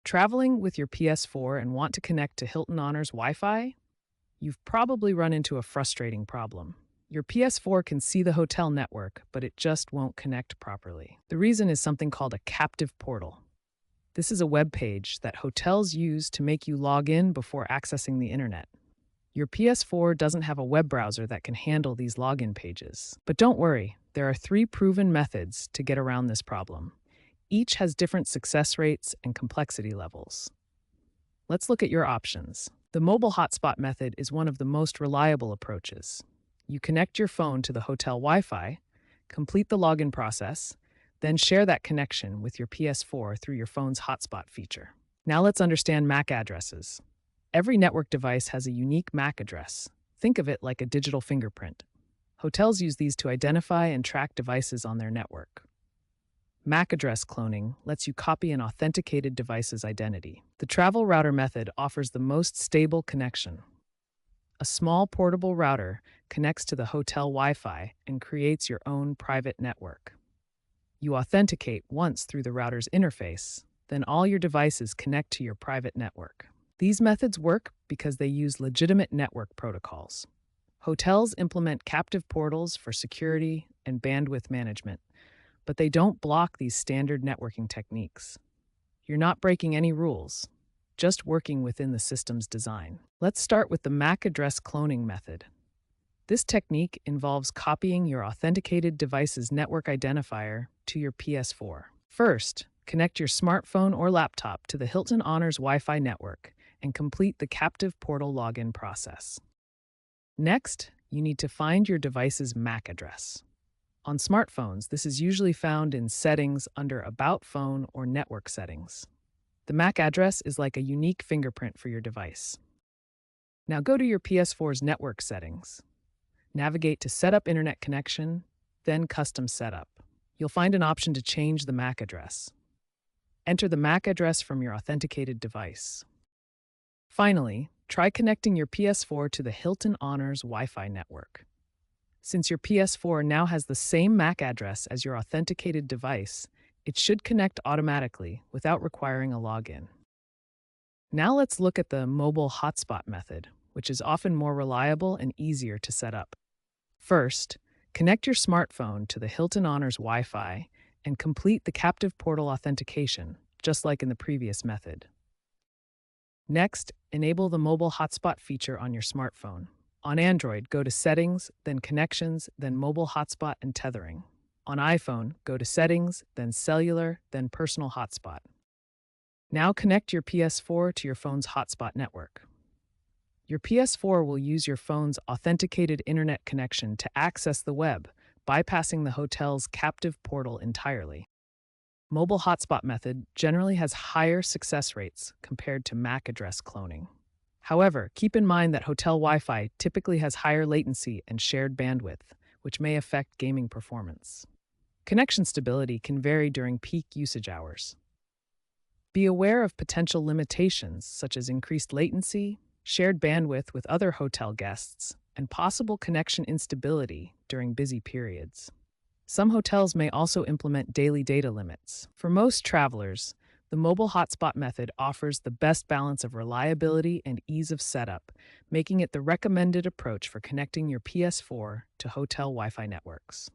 Traveling with your PS4 and want to connect to Hilton Honors Wi-Fi? You've probably run into a frustrating problem. Your PS4 can see the hotel network, but it just won't connect properly. The reason is something called a captive portal. This is a web page that hotels use to make you log in before accessing the internet. Your PS4 doesn't have a web browser that can handle these login pages. But don't worry, there are 3 proven methods to get around this problem. Each has different success rates and complexity levels. Let's look at your options. The mobile hotspot method is one of the most reliable approaches. You connect your phone to the hotel Wi-Fi, complete the login process, then share that connection with your PS4 through your phone's hotspot feature. Now let's understand MAC addresses. Every network device has a unique MAC address. Think of it like a digital fingerprint. Hotels use these to identify and track devices on their network. MAC address cloning lets you copy an authenticated device's identity. The travel router method offers the most stable connection. A small portable router connects to the hotel Wi-Fi and creates your own private network. You authenticate once through the router's interface, then all your devices connect to your private network. These methods work because they use legitimate network protocols. Hotels implement captive portals for security and bandwidth management, but they don't block these standard networking techniques. You're not breaking any rules, just working within the system's design. Let's start with the MAC address cloning method. This technique involves copying your authenticated device's network identifier to your PS4. First, connect your smartphone or laptop to the Hilton Honors Wi-Fi network and complete the captive portal login process. Next, you need to find your device's MAC address. On smartphones, this is usually found in Settings under About Phone or Network Settings. The MAC address is like a unique fingerprint for your device. Now go to your PS4's Network Settings. Navigate to Set up Internet Connection, then Custom Setup. You'll find an option to change the MAC address. Enter the MAC address from your authenticated device. Finally, try connecting your PS4 to the Hilton Honors Wi-Fi network. Since your PS4 now has the same MAC address as your authenticated device, it should connect automatically without requiring a login. Now let's look at the mobile hotspot method, which is often more reliable and easier to set up. First, connect your smartphone to the Hilton Honors Wi-Fi and complete the captive portal authentication, just like in the previous method. Next, enable the mobile hotspot feature on your smartphone. On Android, go to Settings, then Connections, then Mobile Hotspot and Tethering. On iPhone, go to Settings, then Cellular, then Personal Hotspot. Now connect your PS4 to your phone's hotspot network. Your PS4 will use your phone's authenticated internet connection to access the web, bypassing the hotel's captive portal entirely. Mobile hotspot method generally has higher success rates compared to MAC address cloning. However, keep in mind that hotel Wi-Fi typically has higher latency and shared bandwidth, which may affect gaming performance. Connection stability can vary during peak usage hours. Be aware of potential limitations such as increased latency, shared bandwidth with other hotel guests, and possible connection instability during busy periods. Some hotels may also implement daily data limits. For most travelers, the mobile hotspot method offers the best balance of reliability and ease of setup, making it the recommended approach for connecting your PS4 to hotel Wi-Fi networks.